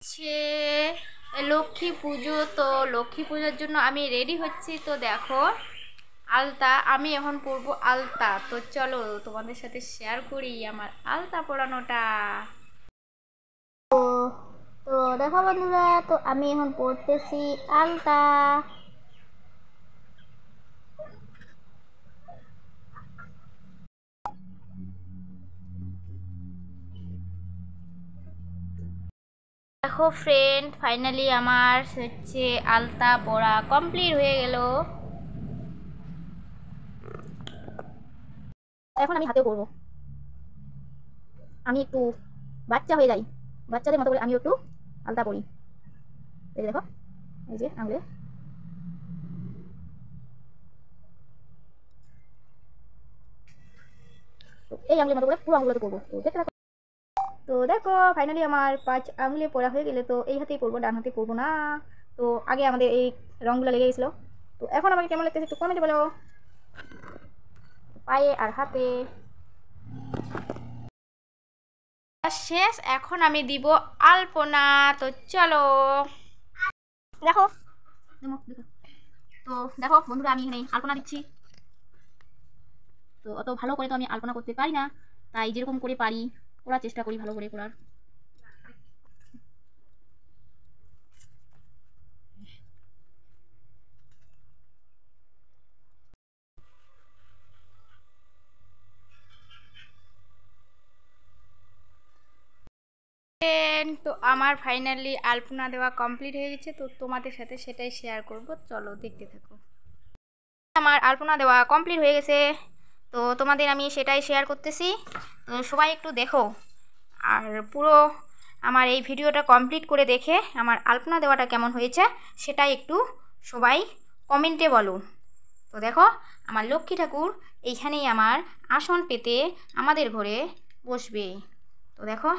সে লক্ষ্মী পুজো, তো লক্ষ্মী পুজোর জন্য আমি রেডি হচ্ছি। তো দেখো আলতা, আমি এখন পরবো আলতা। তো চলো তোমাদের সাথে শেয়ার করি আমার আলতা পরানোটা। তো দেখো বন্ধুরা, তো আমি এখন পরতেছি আলতা। দেখো ফ্রেন্ড, ফাইনালি আমার হচ্ছে আলতা পরা কমপ্লিট হয়ে গেল। এখন আমি হাতেও করবো, আমি একটু বাচ্চা হয়ে যাই, বাচ্চাদের মতো করে আমি একটু আলতা পরি। এই দেখো, এই যে আঙুলে। তো এই আঙুলের মতো করে পুরো আঙুলটা করবো। তো দেখতে থাকো। তো দেখো ফাইনালি আমার 5 আঙুলে পরা হয়ে গেলে, তো এই হাতেই পরবো, ডান হাতে পরবো না। তো আগে আমাদের এই রঙগুলো লেগে গেছিলো। তো এখন আমাকে কেমন লাগতেছে একটু কমেন্টে বলো, পায়ে আর হাতে। শেষ, এখন আমি দিব আলপনা। তো চলো দেখো, তো দেখো বন্ধুরা, আমি এখানে আলপনা দিচ্ছি। তো অত ভালো করে তো আমি আলপনা করতে পারি না, তাই যেরকম করে পারি করার চেষ্টা করি, ভালো করে করার। তো আমার ফাইনালি আলপনা দেওয়া কমপ্লিট হয়ে গেছে। তো তোমাদের সাথে সেটাই শেয়ার করব, চলো দেখতে থাকো। আমার আলপনা দেওয়া কমপ্লিট হয়ে গেছে, তো তোমাদের আমি সেটাই শেয়ার করতেছি। তো সবাই একটু দেখো, আর পুরো আমার এই ভিডিওটা কমপ্লিট করে দেখে আমার আলপনা দেওয়াটা কেমন হয়েছে সেটাই একটু সবাই কমেন্টে বলো। তো দেখো আমার লক্ষ্মী ঠাকুর এইখানেই আমার আসন পেতে আমাদের ঘরে বসবে। তো দেখো,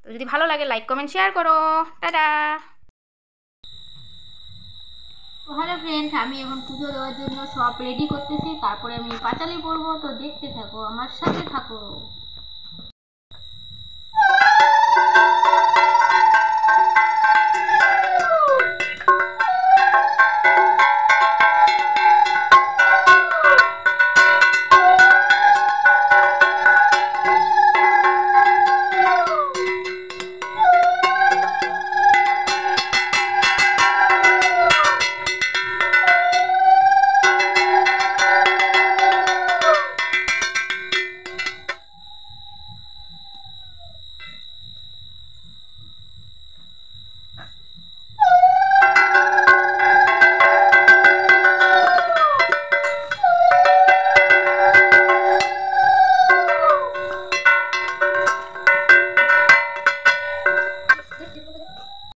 তো যদি ভালো লাগে লাইক কমেন্ট শেয়ার করো। টাটা। তো হ্যালো ফ্রেন্ডস, আমি এখন পুজো দেওয়ার জন্য সব রেডি করতেছি, তারপরে আমি পাঁচালি পরবো। তো দেখতে থাকো, আমার সাথে থাকো।